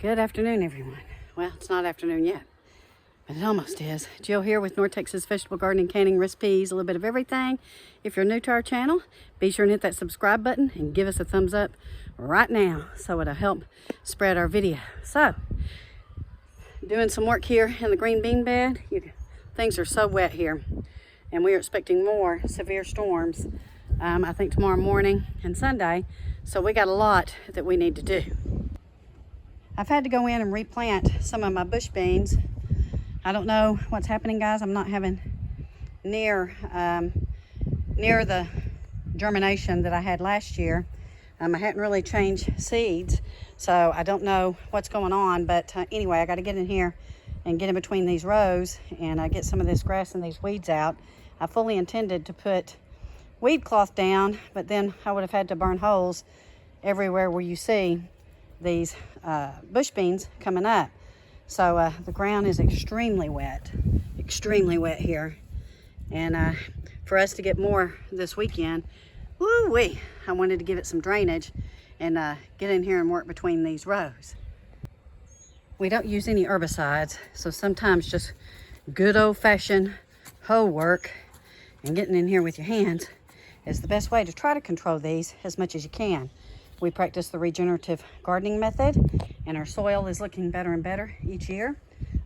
Good afternoon, everyone. Well, it's not afternoon yet, but it almost is. Jill here with North Texas Vegetable Gardening, Canning Recipes, a little bit of everything. If you're new to our channel, be sure and hit that subscribe button and give us a thumbs up right now so it'll help spread our video. So, doing some work here in the green bean bed. Things are so wet here, and we are expecting more severe storms, I think tomorrow morning and Sunday, so we got a lot that we need to do. I've had to go in and replant some of my bush beans. I don't know what's happening, guys. I'm not having near the germination that I had last year. I hadn't really changed seeds, so I don't know what's going on. But anyway, I got to get in here and get in between these rows and get some of this grass and these weeds out. I fully intended to put weed cloth down, but then I would have had to burn holes everywhere where you see these bush beans coming up. So the ground is extremely wet here, and for us to get more this weekend, woo-wee, I wanted to give it some drainage and get in here and work between these rows. We don't use any herbicides, so sometimes just good old-fashioned hoe work and getting in here with your hands is the best way to try to control these as much as you can. We practice the regenerative gardening method, and our soil is looking better and better each year,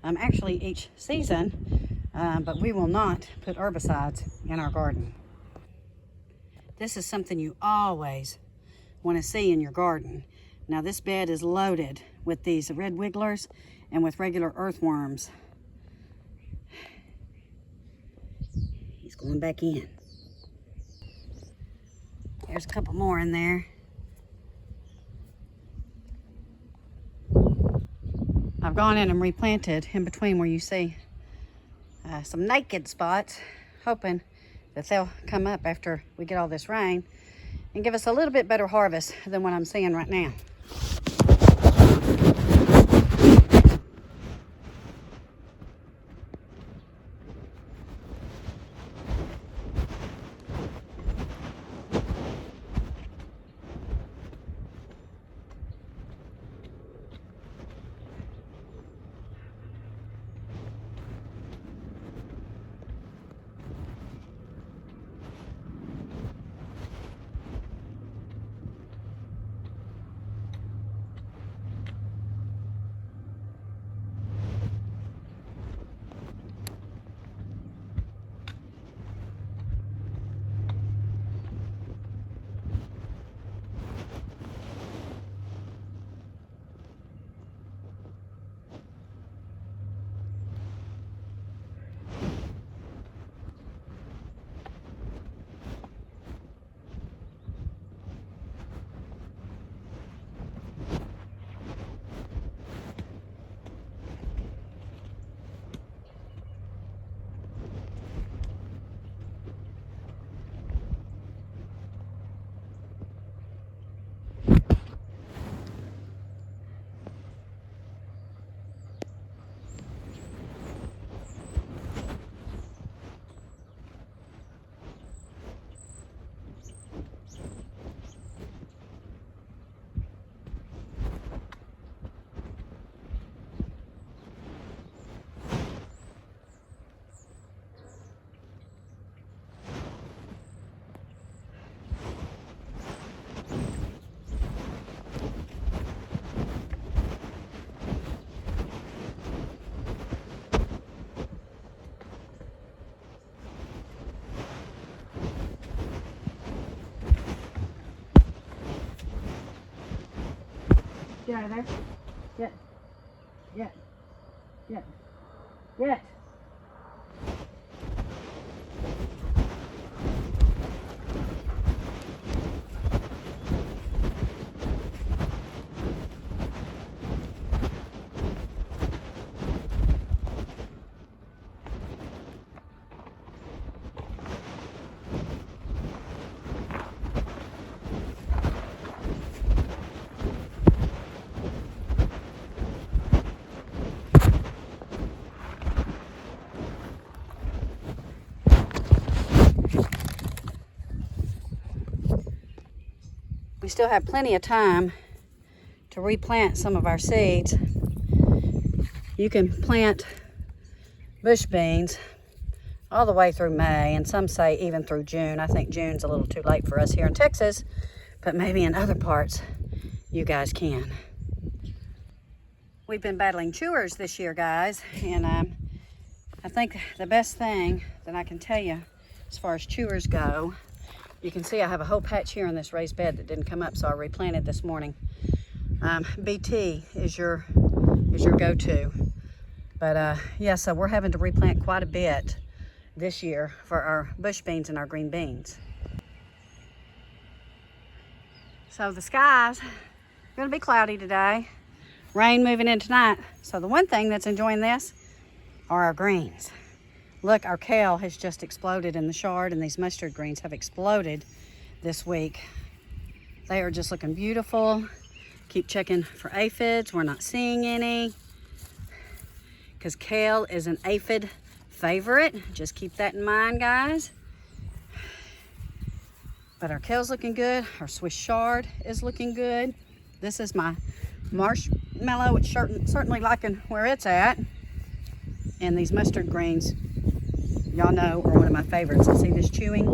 actually each season, but we will not put herbicides in our garden. This is something you always want to see in your garden. Now this bed is loaded with these red wigglers and with regular earthworms. He's going back in. There's a couple more in there. I've gone in and replanted in between where you see some naked spots, hoping that they'll come up after we get all this rain and give us a little bit better harvest than what I'm seeing right now. Get out of there. Get. We still have plenty of time to replant some of our seeds. You can plant bush beans all the way through May, and some say even through June. I think June's a little too late for us here in Texas, but maybe in other parts you guys can. We've been battling chewers this year, guys, and I think the best thing that I can tell you as far as chewers go, you can see I have a whole patch here on this raised bed that didn't come up, so I replanted this morning. BT is your go-to. But yeah, so we're having to replant quite a bit this year for our bush beans and our green beans. So the skies going to be cloudy today. Rain moving in tonight. So the one thing that's enjoying this are our greens. Look, our kale has just exploded in the chard, and these mustard greens have exploded this week. They are just looking beautiful. Keep checking for aphids. We're not seeing any, because kale is an aphid favorite. Just keep that in mind, guys. But our kale's looking good. Our Swiss chard is looking good. This is my marshmallow. It's certainly liking where it's at. And these mustard greens, y'all know, are one of my favorites. I see this chewing.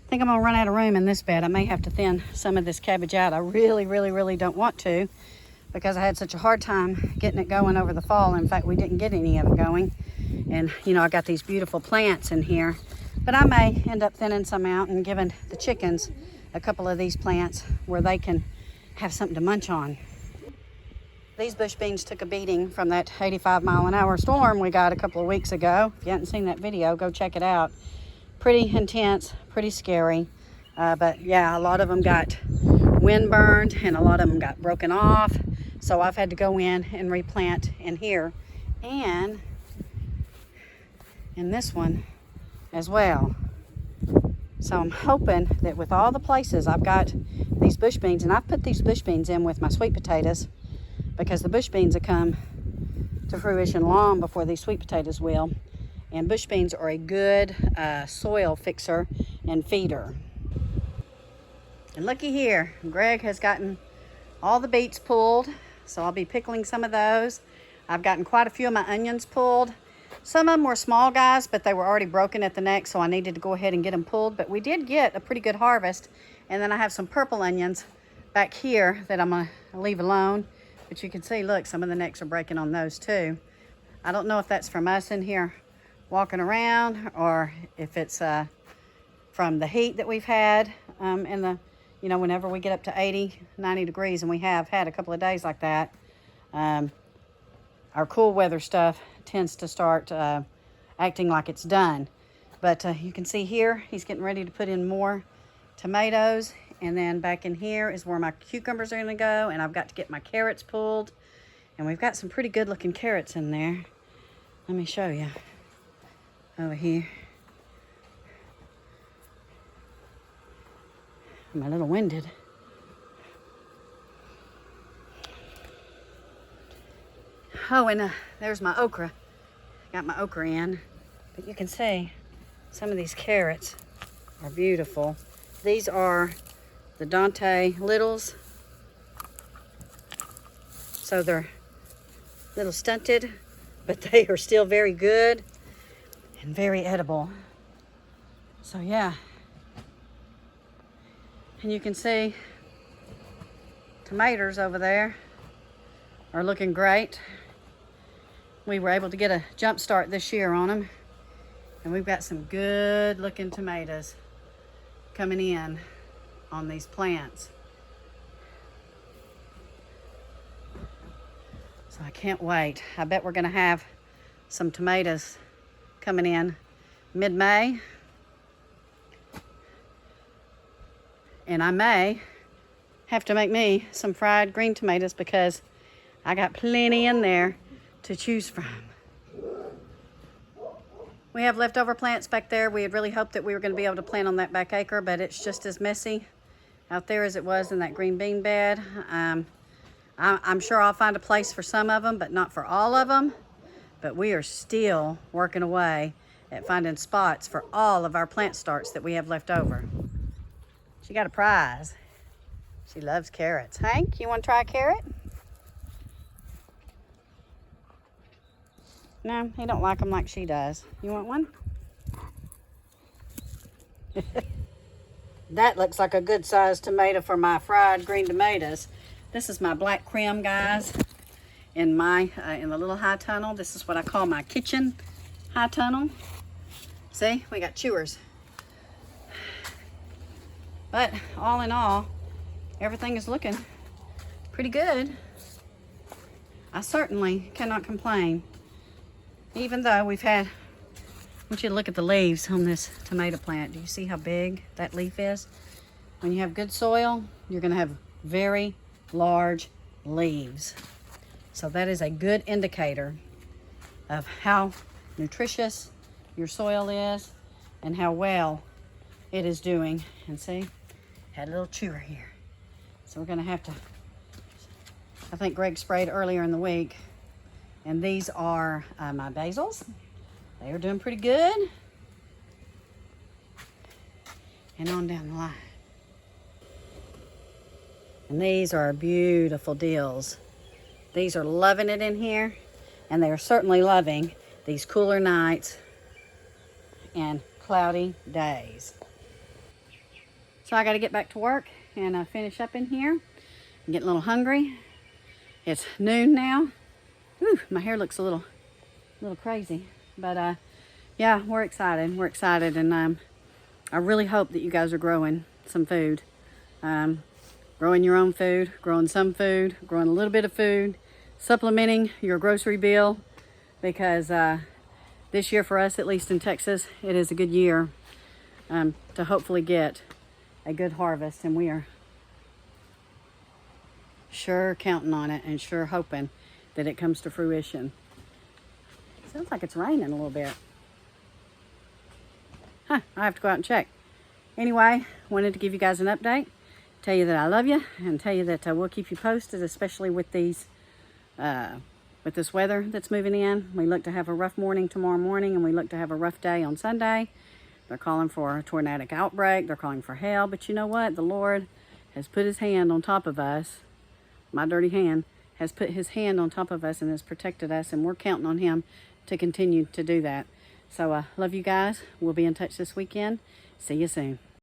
I think I'm gonna run out of room in this bed. I may have to thin some of this cabbage out. I really don't want to, because I had such a hard time getting it going over the fall. In fact, we didn't get any of it going. And you know, I got these beautiful plants in here, but I may end up thinning some out and giving the chickens a couple of these plants where they can have something to munch on. These bush beans took a beating from that 85-mile-an-hour storm we got a couple of weeks ago. If you haven't seen that video, go check it out. Pretty intense, pretty scary. But yeah, a lot of them got wind burned and a lot of them got broken off. So I've had to go in and replant in here and in this one as well. So I'm hoping that with all the places I've got these bush beans, and I've put these bush beans in with my sweet potatoes, because the bush beans will come to fruition long before these sweet potatoes will. And bush beans are a good soil fixer and feeder. And looky here, Greg has gotten all the beets pulled, so I'll be pickling some of those. I've gotten quite a few of my onions pulled. Some of them were small, guys, but they were already broken at the neck, so I needed to go ahead and get them pulled. But we did get a pretty good harvest. And then I have some purple onions back here that I'm gonna leave alone. But you can see, look, some of the necks are breaking on those too. I don't know if that's from us in here walking around, or if it's from the heat that we've had in the, you know, whenever we get up to 80, 90 degrees, and we have had a couple of days like that, our cool weather stuff tends to start acting like it's done. But you can see here, he's getting ready to put in more tomatoes. And then back in here is where my cucumbers are gonna go, and I've got to get my carrots pulled. And we've got some pretty good looking carrots in there. Let me show you over here. I'm a little winded. Oh, and there's my okra. Got my okra in. But you can see some of these carrots are beautiful. These are the Dante Littles. So they're a little stunted, but they are still very good and very edible. So yeah. And you can see tomatoes over there are looking great. We were able to get a jump start this year on them. And we've got some good looking tomatoes coming in on these plants. So I can't wait. I bet we're gonna have some tomatoes coming in mid-May. And I may have to make me some fried green tomatoes, because I got plenty in there to choose from. We have leftover plants back there. We had really hoped that we were going to be able to plant on that back acre, but it's just as messy out there as it was in that green bean bed. I'm sure I'll find a place for some of them, but not for all of them. But we are still working away at finding spots for all of our plant starts that we have left over. She got a prize. She loves carrots. Hank, you want to try a carrot? No, he don't like them like she does. You want one? That looks like a good sized tomato for my fried green tomatoes. This is my black creme, guys. In the little high tunnel. This is what I call my kitchen high tunnel. See, we got chewers. But all in all, everything is looking pretty good. I certainly cannot complain. Even though we've had, I want you to look at the leaves on this tomato plant. Do you see how big that leaf is? When you have good soil, you're gonna have very large leaves. So that is a good indicator of how nutritious your soil is and how well it is doing. And see, had a little chewer here. So we're gonna have to, I think Greg sprayed earlier in the week. And these are my basils. They are doing pretty good. And on down the line. And these are beautiful deals. These are loving it in here, and they are certainly loving these cooler nights and cloudy days. So I got to get back to work and finish up in here. I'm getting a little hungry. It's noon now. Whew, my hair looks a little crazy, but yeah, we're excited. We're excited, and I really hope that you guys are growing some food. Growing your own food, growing some food, growing a little bit of food, supplementing your grocery bill, because this year for us, at least in Texas, it is a good year to hopefully get a good harvest, and we are sure counting on it and sure hoping that it comes to fruition. Sounds like it's raining a little bit. Huh, I have to go out and check. Anyway, wanted to give you guys an update. Tell you that I love you, and tell you that we'll keep you posted, especially with these, with this weather that's moving in. We look to have a rough morning tomorrow morning, and we look to have a rough day on Sunday. They're calling for a tornadic outbreak. They're calling for hail. But you know what? The Lord has put his hand on top of us. My dirty hand has put his hand on top of us and has protected us, and we're counting on him to continue to do that. So love you guys. We'll be in touch this weekend. See you soon.